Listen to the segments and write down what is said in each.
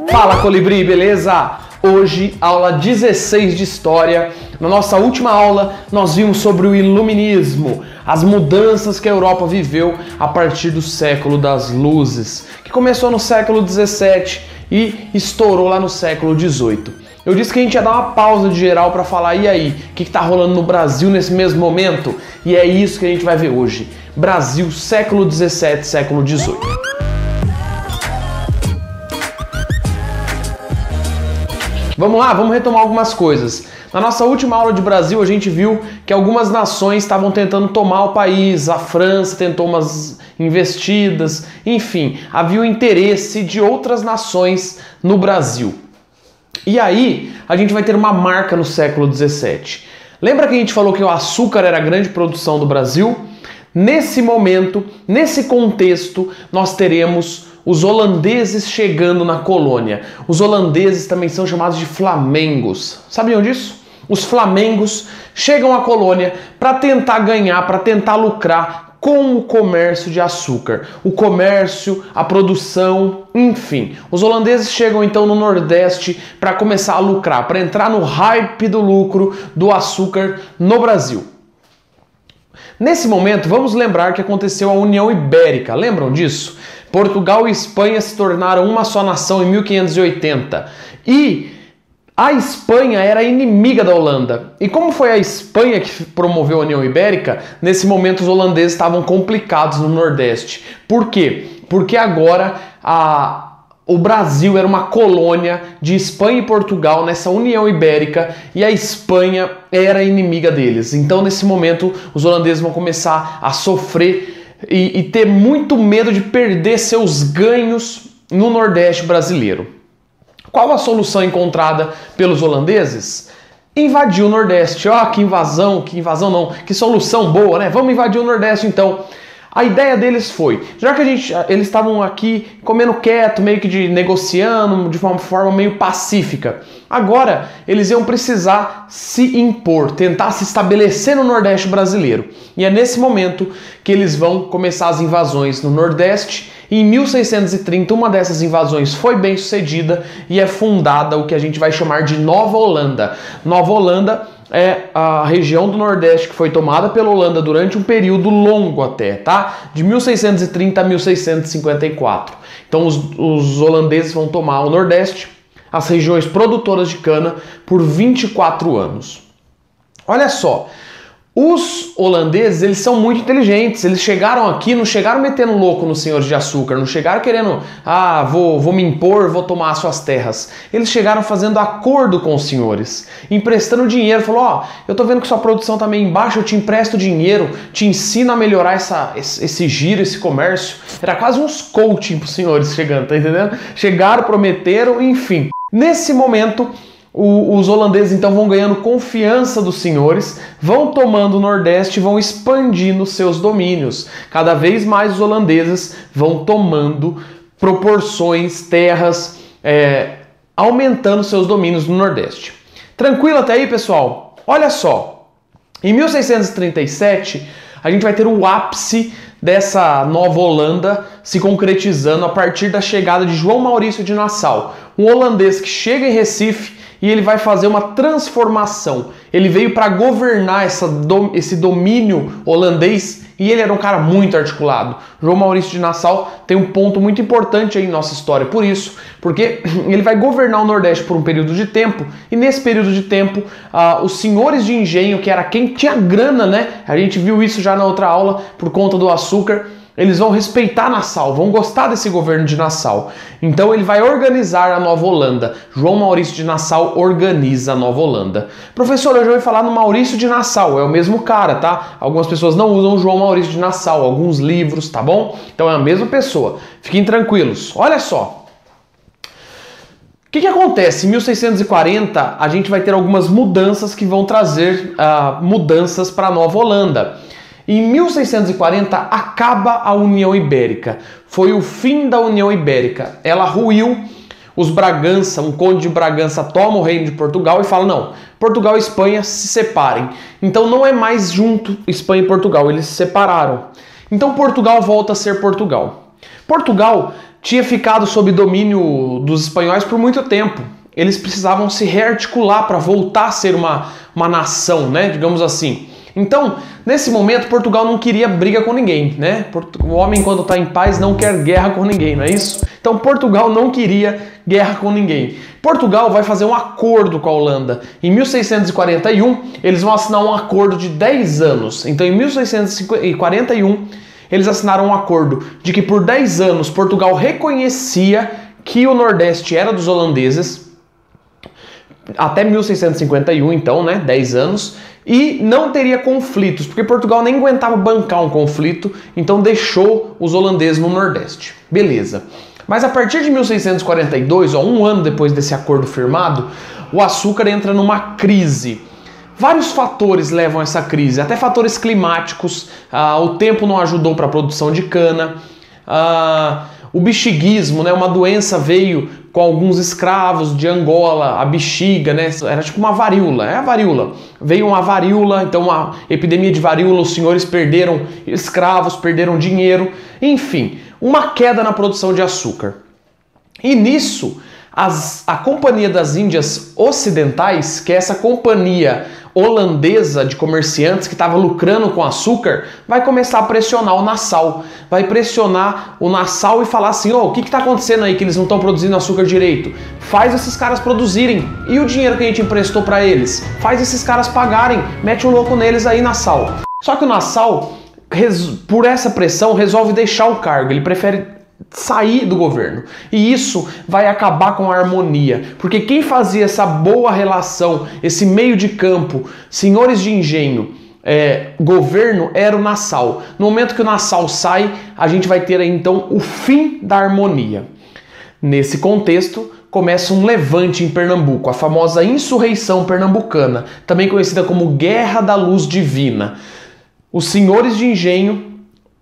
Fala, Colibri, beleza? Hoje, aula 16 de História. Na nossa última aula, nós vimos sobre o Iluminismo, as mudanças que a Europa viveu a partir do século das luzes, que começou no século 17 e estourou lá no século 18. Eu disse que a gente ia dar uma pausa de geral para falar, e aí, o que está rolando no Brasil nesse mesmo momento? E é isso que a gente vai ver hoje. Brasil, século 17, século 18. Vamos lá, vamos retomar algumas coisas. Na nossa última aula de Brasil, a gente viu que algumas nações estavam tentando tomar o país, a França tentou umas investidas, enfim, havia o interesse de outras nações no Brasil. E aí, a gente vai ter uma marca no século 17. Lembra que a gente falou que o açúcar era a grande produção do Brasil? Nesse momento, nesse contexto, nós teremos os holandeses chegando na colônia. Os holandeses também são chamados de flamengos. Sabiam disso? Os flamengos chegam à colônia para tentar ganhar, para tentar lucrar com o comércio de açúcar. O comércio, a produção, enfim. Os holandeses chegam então no Nordeste para começar a lucrar, para entrar no hype do lucro do açúcar no Brasil. Nesse momento, vamos lembrar que aconteceu a União Ibérica. Lembram disso? Portugal e Espanha se tornaram uma só nação em 1580. E a Espanha era inimiga da Holanda. E como foi a Espanha que promoveu a União Ibérica, nesse momento os holandeses estavam complicados no Nordeste. Por quê? Porque agora o Brasil era uma colônia de Espanha e Portugal nessa União Ibérica e a Espanha era inimiga deles. Então, nesse momento, os holandeses vão começar a sofrer e ter muito medo de perder seus ganhos no Nordeste brasileiro. Qual a solução encontrada pelos holandeses? Invadir o Nordeste. Ó, que invasão não, que solução boa, né? Vamos invadir o Nordeste então. A ideia deles foi, já que eles estavam aqui comendo quieto, meio que negociando de uma forma meio pacífica, agora eles iam precisar se impor, tentar se estabelecer no Nordeste brasileiro. E é nesse momento que eles vão começar as invasões no Nordeste. E em 1630, uma dessas invasões foi bem sucedida e é fundada o que a gente vai chamar de Nova Holanda. Nova Holanda é a região do Nordeste que foi tomada pela Holanda durante um período longo até, tá? De 1630 a 1654. Então os holandeses vão tomar o Nordeste, as regiões produtoras de cana, por 24 anos. Olha só, os holandeses, eles são muito inteligentes, eles chegaram aqui, não chegaram metendo louco nos senhores de açúcar, não chegaram querendo, vou me impor, vou tomar as suas terras. Eles chegaram fazendo acordo com os senhores, emprestando dinheiro, falou, eu tô vendo que sua produção tá meio embaixo, eu te empresto dinheiro, te ensino a melhorar esse giro, esse comércio. Era quase uns coaching pros senhores chegando, tá entendendo? Chegaram, prometeram, enfim. Nesse momento, os holandeses então vão ganhando confiança dos senhores, vão tomando o Nordeste e vão expandindo seus domínios. Cada vez mais os holandeses vão tomando proporções, terras, aumentando seus domínios no Nordeste. Tranquilo até aí, pessoal? Olha só, em 1637 a gente vai ter o ápice dessa Nova Holanda se concretizando a partir da chegada de João Maurício de Nassau, um holandês que chega em Recife e ele vai fazer uma transformação. Ele veio para governar esse domínio holandês e ele era um cara muito articulado. João Maurício de Nassau tem um ponto muito importante aí em nossa história, por isso, porque ele vai governar o Nordeste por um período de tempo e nesse período de tempo os senhores de engenho, que era quem tinha grana, né? A gente viu isso já na outra aula por conta do açúcar. Eles vão respeitar Nassau, vão gostar desse governo de Nassau. Então ele vai organizar a Nova Holanda. João Maurício de Nassau organiza a Nova Holanda. Professor, eu já ouvi falar no Maurício de Nassau, é o mesmo cara, tá? Algumas pessoas não usam João Maurício de Nassau, alguns livros, tá bom? Então é a mesma pessoa. Fiquem tranquilos. Olha só. O que acontece? Em 1640, a gente vai ter algumas mudanças que vão trazer mudanças para a Nova Holanda. Em 1640 acaba a União Ibérica. Foi o fim da União Ibérica. Ela ruiu. Os Bragança, um conde de Bragança toma o reino de Portugal e fala, não, Portugal e Espanha se separem. Então não é mais junto Espanha e Portugal, eles se separaram. Então Portugal volta a ser Portugal. Portugal tinha ficado sob domínio dos espanhóis por muito tempo. Eles precisavam se rearticular para voltar a ser uma nação, né? Digamos assim. Então, nesse momento, Portugal não queria briga com ninguém, né? O homem, quando está em paz, não quer guerra com ninguém, não é isso? Então, Portugal não queria guerra com ninguém. Portugal vai fazer um acordo com a Holanda. Em 1641, eles vão assinar um acordo de 10 anos. Então, em 1641, eles assinaram um acordo de que por 10 anos Portugal reconhecia que o Nordeste era dos holandeses, até 1651, então, né, 10 anos, e não teria conflitos, porque Portugal nem aguentava bancar um conflito, então deixou os holandeses no Nordeste. Beleza. Mas a partir de 1642, ó, um ano depois desse acordo firmado, o açúcar entra numa crise. Vários fatores levam a essa crise, até fatores climáticos, o tempo não ajudou para a produção de cana, o bexiguismo, né, uma doença veio com alguns escravos de Angola, a bexiga, né, era tipo uma varíola, é a varíola. Veio uma varíola, então uma epidemia de varíola, os senhores perderam escravos, perderam dinheiro, enfim, uma queda na produção de açúcar. E nisso, a Companhia das Índias Ocidentais, que é essa companhia holandesa de comerciantes que estava lucrando com açúcar, vai começar a pressionar o Nassau. Vai pressionar o Nassau e falar assim, o que está acontecendo aí que eles não estão produzindo açúcar direito? Faz esses caras produzirem. E o dinheiro que a gente emprestou para eles? Faz esses caras pagarem. Mete um louco neles aí, Nassau. Só que o Nassau, por essa pressão, resolve deixar o cargo. Ele prefere sair do governo. E isso vai acabar com a harmonia. Porque quem fazia essa boa relação, esse meio de campo, senhores de engenho, governo, era o Nassau. No momento que o Nassau sai, a gente vai ter aí, então, o fim da harmonia. Nesse contexto, começa um levante em Pernambuco, a famosa insurreição pernambucana, também conhecida como Guerra da Luz Divina. Os senhores de engenho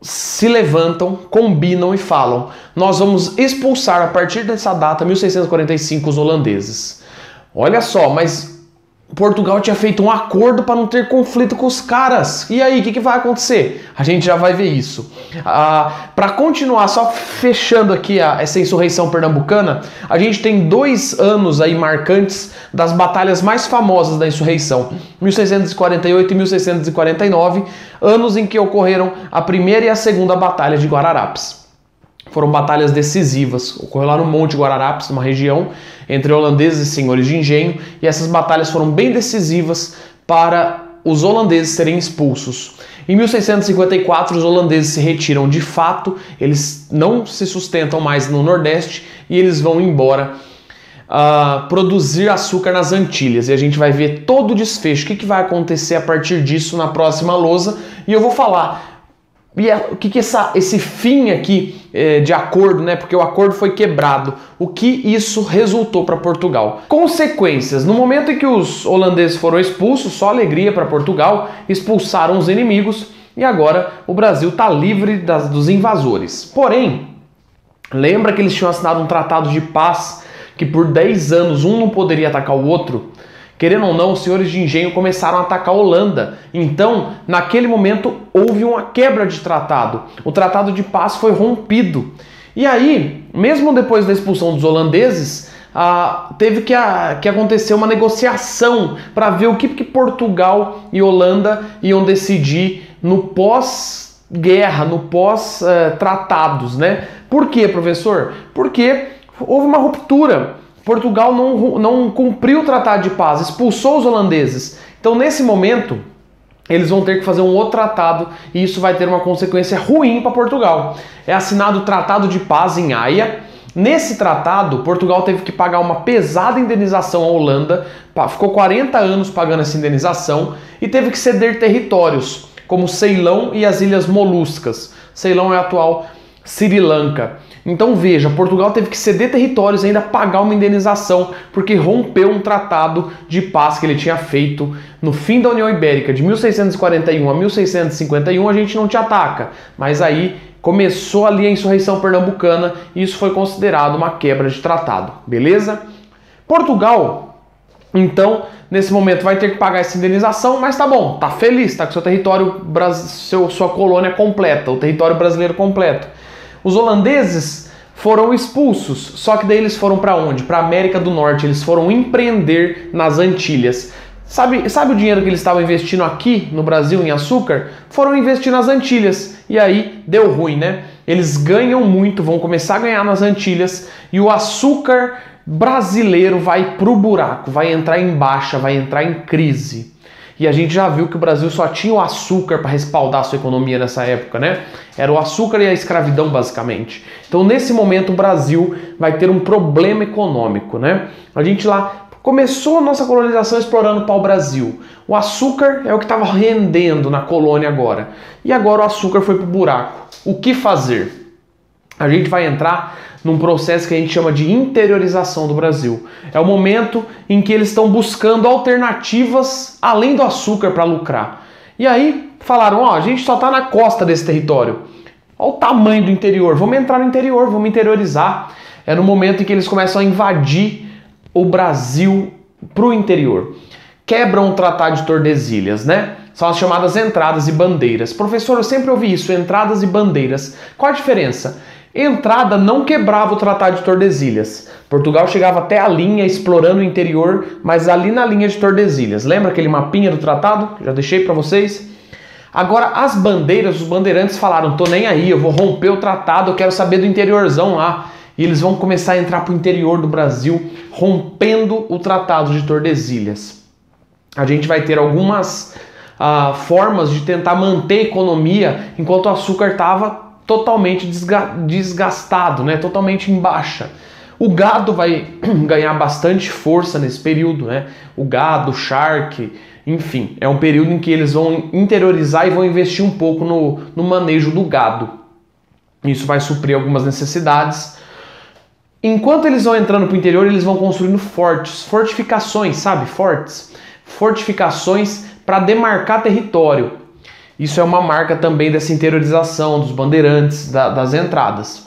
se levantam, combinam e falam: nós vamos expulsar a partir dessa data, 1645, os holandeses. Olha só, mas Portugal tinha feito um acordo para não ter conflito com os caras. E aí, o que vai acontecer? A gente já vai ver isso. Para continuar, só fechando aqui essa insurreição pernambucana, a gente tem 2 anos aí marcantes das batalhas mais famosas da insurreição, 1648 e 1649, anos em que ocorreram a primeira e a segunda batalha de Guararapes. Foram batalhas decisivas, ocorreu lá no Monte Guararapes, uma região entre holandeses e senhores de engenho, e essas batalhas foram bem decisivas para os holandeses serem expulsos. Em 1654, os holandeses se retiram de fato, eles não se sustentam mais no Nordeste e eles vão embora produzir açúcar nas Antilhas. E a gente vai ver todo o desfecho, o que vai acontecer a partir disso na próxima lousa, e eu vou falar o que esse fim aqui de acordo, né? Porque o acordo foi quebrado. O que isso resultou para Portugal? Consequências. No momento em que os holandeses foram expulsos, só alegria para Portugal, expulsaram os inimigos e agora o Brasil está livre dos invasores. Porém, lembra que eles tinham assinado um tratado de paz que por 10 anos um não poderia atacar o outro? Querendo ou não, os senhores de engenho começaram a atacar a Holanda. Então, naquele momento, houve uma quebra de tratado. O tratado de paz foi rompido. E aí, mesmo depois da expulsão dos holandeses, teve que acontecer uma negociação para ver o que Portugal e Holanda iam decidir no pós-guerra, no pós-tratados, né? Por quê, professor? Porque houve uma ruptura. Portugal não cumpriu o tratado de paz, expulsou os holandeses. Então, nesse momento, eles vão ter que fazer um outro tratado e isso vai ter uma consequência ruim para Portugal. É assinado o Tratado de Paz em Haia. Nesse tratado, Portugal teve que pagar uma pesada indenização à Holanda, ficou 40 anos pagando essa indenização e teve que ceder territórios, como Ceilão e as Ilhas Moluscas. Ceilão é a atual Sri Lanka. Então veja, Portugal teve que ceder territórios e ainda pagar uma indenização porque rompeu um tratado de paz que ele tinha feito no fim da União Ibérica. De 1641 a 1651 a gente não te ataca, mas aí começou ali a insurreição pernambucana e isso foi considerado uma quebra de tratado, beleza? Portugal, então, nesse momento vai ter que pagar essa indenização, mas tá bom, tá feliz, tá com seu território, sua colônia completa, o território brasileiro completo. Os holandeses foram expulsos. Só que daí eles foram para onde? Para a América do Norte. Eles foram empreender nas Antilhas. Sabe o dinheiro que eles estavam investindo aqui no Brasil em açúcar? Foram investir nas Antilhas. E aí deu ruim, né? Eles ganham muito, vão começar a ganhar nas Antilhas e o açúcar brasileiro vai pro buraco, vai entrar em baixa, vai entrar em crise. E a gente já viu que o Brasil só tinha o açúcar para respaldar a sua economia nessa época, né? Era o açúcar e a escravidão, basicamente. Então, nesse momento, o Brasil vai ter um problema econômico, né? A gente lá começou a nossa colonização explorando o pau-brasil. O açúcar é o que estava rendendo na colônia agora. E agora o açúcar foi pro buraco. O que fazer? A gente vai entrar num processo que a gente chama de interiorização do Brasil. É o momento em que eles estão buscando alternativas além do açúcar para lucrar. E aí falaram, ó, a gente só está na costa desse território. Olha o tamanho do interior, vamos entrar no interior, vamos interiorizar. É no momento em que eles começam a invadir o Brasil para o interior. Quebram o Tratado de Tordesilhas, né? São as chamadas entradas e bandeiras. Professor, eu sempre ouvi isso, entradas e bandeiras. Qual a diferença? Entrada não quebrava o Tratado de Tordesilhas. Portugal chegava até a linha explorando o interior, mas ali na linha de Tordesilhas. Lembra aquele mapinha do tratado? Já deixei para vocês. Agora, as bandeiras, os bandeirantes falaram, tô nem aí, eu vou romper o tratado, eu quero saber do interiorzão lá. E eles vão começar a entrar para o interior do Brasil, rompendo o Tratado de Tordesilhas. A gente vai ter algumas formas de tentar manter a economia enquanto o açúcar estava totalmente desgastado, né? Totalmente em baixa. O gado vai ganhar bastante força nesse período, né? O gado, o charque, enfim, é um período em que eles vão interiorizar e vão investir um pouco no manejo do gado. Isso vai suprir algumas necessidades. Enquanto eles vão entrando para o interior, eles vão construindo fortes, fortificações, sabe? Fortes. Fortificações para demarcar território. Isso é uma marca também dessa interiorização dos bandeirantes, das entradas.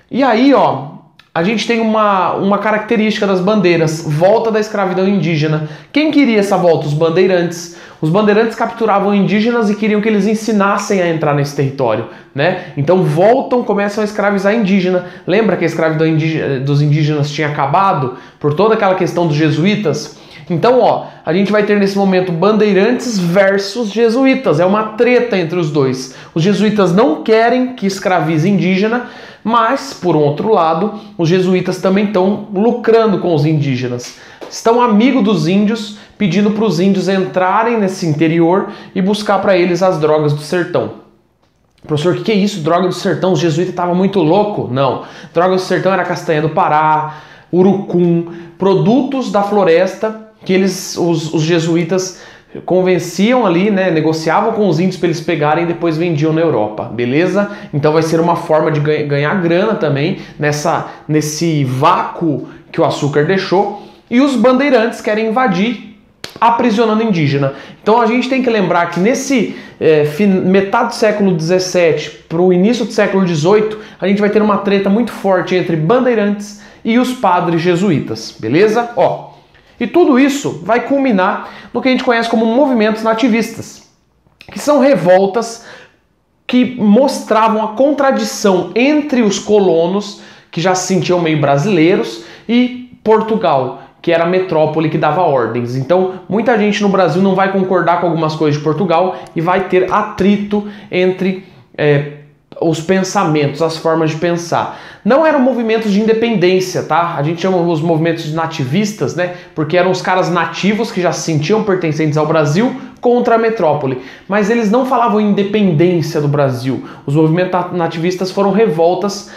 E aí, ó, a gente tem uma característica das bandeiras, volta da escravidão indígena. Quem queria essa volta? Os bandeirantes. Os bandeirantes capturavam indígenas e queriam que eles ensinassem a entrar nesse território, né? Então voltam, começam a escravizar indígena. Lembra que a escravidão dos indígenas tinha acabado por toda aquela questão dos jesuítas? Então, ó, a gente vai ter nesse momento bandeirantes versus jesuítas. É uma treta entre os dois. Os jesuítas não querem que escravize indígena, mas, por um outro lado, os jesuítas também estão lucrando com os indígenas. Estão amigos dos índios, pedindo para os índios entrarem nesse interior e buscar para eles as drogas do sertão. Professor, o que é isso? Droga do sertão? Os jesuítas estavam muito loucos? Não. Droga do sertão era castanha do Pará, urucum, produtos da floresta que os jesuítas convenciam ali, né, negociavam com os índios para eles pegarem e depois vendiam na Europa, beleza? Então vai ser uma forma de ganhar grana também nesse vácuo que o açúcar deixou. E os bandeirantes querem invadir, aprisionando indígena. Então a gente tem que lembrar que nesse metade do século XVII para o início do século XVIII, a gente vai ter uma treta muito forte entre bandeirantes e os padres jesuítas, beleza? Ó. E tudo isso vai culminar no que a gente conhece como movimentos nativistas, que são revoltas que mostravam a contradição entre os colonos, que já se sentiam meio brasileiros, e Portugal, que era a metrópole que dava ordens. Então, muita gente no Brasil não vai concordar com algumas coisas de Portugal e vai ter atrito entre os pensamentos, as formas de pensar. Não eram movimentos de independência, tá? A gente chama os movimentos de nativistas, né? Porque eram os caras nativos que já se sentiam pertencentes ao Brasil contra a metrópole. Mas eles não falavam em independência do Brasil. Os movimentos nativistas foram revoltas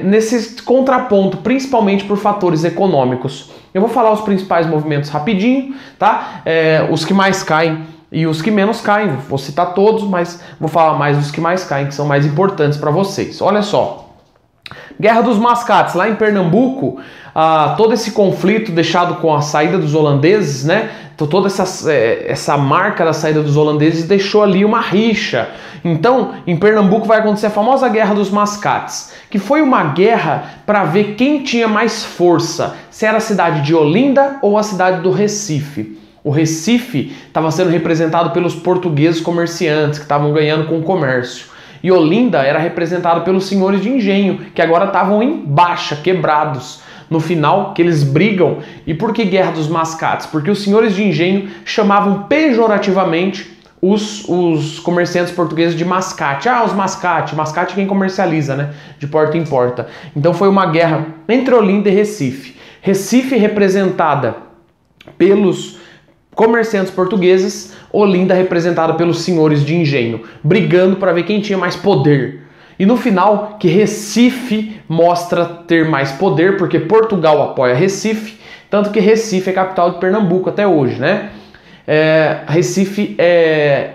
nesse contraponto, principalmente por fatores econômicos. Eu vou falar os principais movimentos rapidinho, tá? Os que mais caem e os que menos caem, vou citar todos, mas vou falar mais dos que mais caem, que são mais importantes para vocês. Olha só, Guerra dos Mascates, lá em Pernambuco, todo esse conflito deixado com a saída dos holandeses, né? Toda essa marca da saída dos holandeses deixou ali uma rixa. Então, em Pernambuco vai acontecer a famosa Guerra dos Mascates, que foi uma guerra para ver quem tinha mais força, se era a cidade de Olinda ou a cidade do Recife. O Recife estava sendo representado pelos portugueses comerciantes que estavam ganhando com o comércio. E Olinda era representado pelos senhores de engenho, que agora estavam em baixa, quebrados. No final, que eles brigam. E por que Guerra dos Mascates? Porque os senhores de engenho chamavam pejorativamente os comerciantes portugueses de mascate. Ah, os mascate. Mascate é quem comercializa, né? De porta em porta. Então foi uma guerra entre Olinda e Recife. Recife representada pelos comerciantes portugueses, Olinda representada pelos senhores de engenho, brigando para ver quem tinha mais poder. E no final, que Recife mostra ter mais poder, porque Portugal apoia Recife, tanto que Recife é capital de Pernambuco até hoje, né? Recife é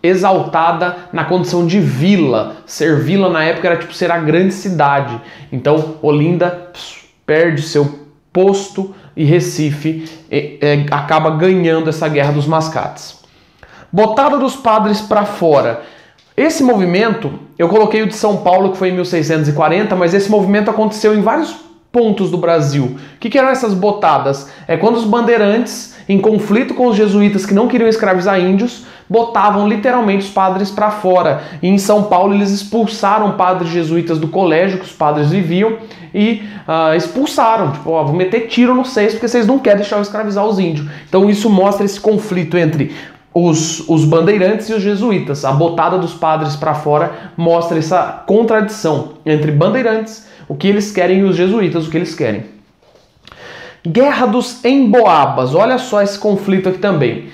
exaltada na condição de vila. Ser vila na época era tipo ser a grande cidade. Então Olinda perde seu posto e Recife acaba ganhando essa Guerra dos Mascates. Botada dos padres para fora. Esse movimento, eu coloquei o de São Paulo, que foi em 1640, mas esse movimento aconteceu em vários pontos do Brasil. O que eram essas botadas? É quando os bandeirantes, em conflito com os jesuítas que não queriam escravizar índios, botavam literalmente os padres para fora. E em São Paulo eles expulsaram padres jesuítas do colégio que os padres viviam e expulsaram. Tipo, ó, vou meter tiro no vocês porque vocês não querem deixar eu escravizar os índios. Então isso mostra esse conflito entre os bandeirantes e os jesuítas. A botada dos padres para fora mostra essa contradição entre bandeirantes, o que eles querem, e os jesuítas, o que eles querem. Guerra dos Emboabas. Olha só esse conflito aqui também.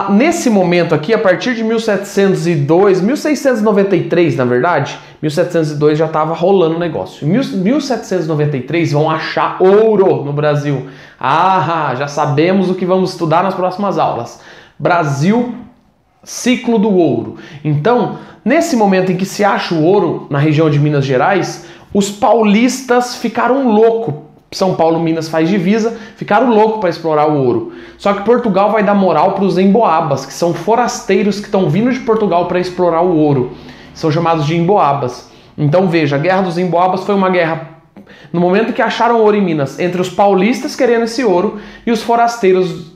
Nesse momento aqui, a partir de 1702, 1693 na verdade, 1702 já estava rolando o negócio. Em 1793 vão achar ouro no Brasil. Já sabemos o que vamos estudar nas próximas aulas. Brasil, ciclo do ouro. Então, nesse momento em que se acha o ouro na região de Minas Gerais, os paulistas ficaram loucos. São Paulo, Minas faz divisa, ficaram loucos para explorar o ouro. Só que Portugal vai dar moral para os emboabas, que são forasteiros que estão vindo de Portugal para explorar o ouro. São chamados de emboabas. Então veja, a Guerra dos Emboabas foi uma guerra, no momento que acharam ouro em Minas, entre os paulistas querendo esse ouro e os forasteiros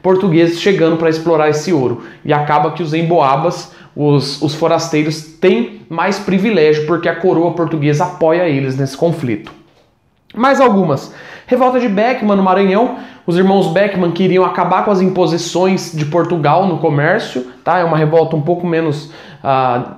portugueses chegando para explorar esse ouro. E acaba que os emboabas, os forasteiros, têm mais privilégio porque a coroa portuguesa apoia eles nesse conflito. Mais algumas. Revolta de Beckman no Maranhão. Os irmãos Beckman queriam acabar com as imposições de Portugal no comércio, tá? É uma revolta um pouco menos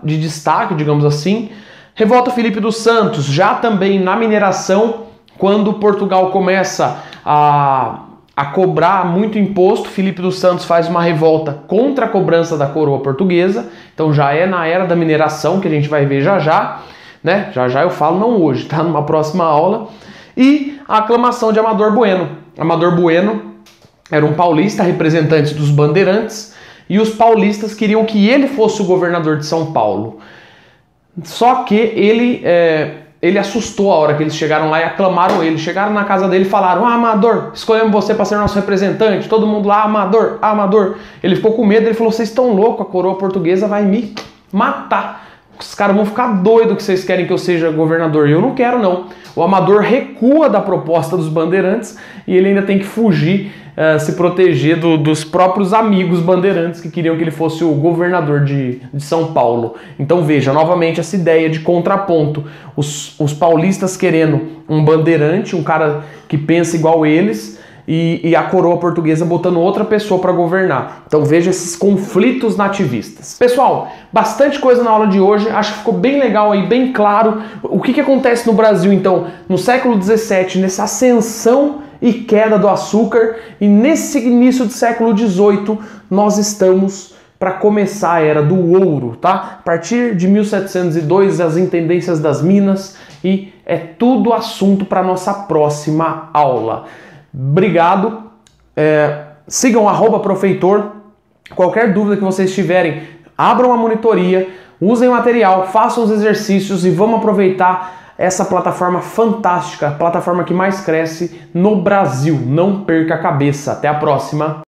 de destaque, digamos assim. Revolta Filipe dos Santos, já também na mineração, quando Portugal começa a cobrar muito imposto, Filipe dos Santos faz uma revolta contra a cobrança da coroa portuguesa. Então já é na era da mineração, que a gente vai ver já já, né? Já já eu falo, não hoje, tá? Numa próxima aula. E a aclamação de Amador Bueno. Amador Bueno era um paulista, representante dos bandeirantes, e os paulistas queriam que ele fosse o governador de São Paulo. Só que ele assustou a hora que eles chegaram lá e aclamaram ele. Chegaram na casa dele e falaram: Amador, escolhemos você para ser nosso representante. Todo mundo lá, Amador, Amador. Ele ficou com medo, ele falou: vocês estão loucos, a coroa portuguesa vai me matar. Os caras vão ficar doidos que vocês querem que eu seja governador. E eu não quero, não. O Amador recua da proposta dos bandeirantes e ele ainda tem que fugir, se proteger dos próprios amigos bandeirantes que queriam que ele fosse o governador de São Paulo. Então veja, novamente, essa ideia de contraponto. Os paulistas querendo um bandeirante, um cara que pensa igual eles, e a coroa portuguesa botando outra pessoa para governar. Então veja esses conflitos nativistas. Pessoal, bastante coisa na aula de hoje. Acho que ficou bem legal aí, bem claro o que acontece no Brasil, então, no século XVII, nessa ascensão e queda do açúcar, e nesse início do século XVIII nós estamos para começar a era do ouro, tá? A partir de 1702, as intendências das minas, e é tudo assunto para nossa próxima aula. Obrigado, sigam @profeitor, qualquer dúvida que vocês tiverem, abram a monitoria, usem o material, façam os exercícios e vamos aproveitar essa plataforma fantástica, a plataforma que mais cresce no Brasil. Não perca a cabeça, até a próxima!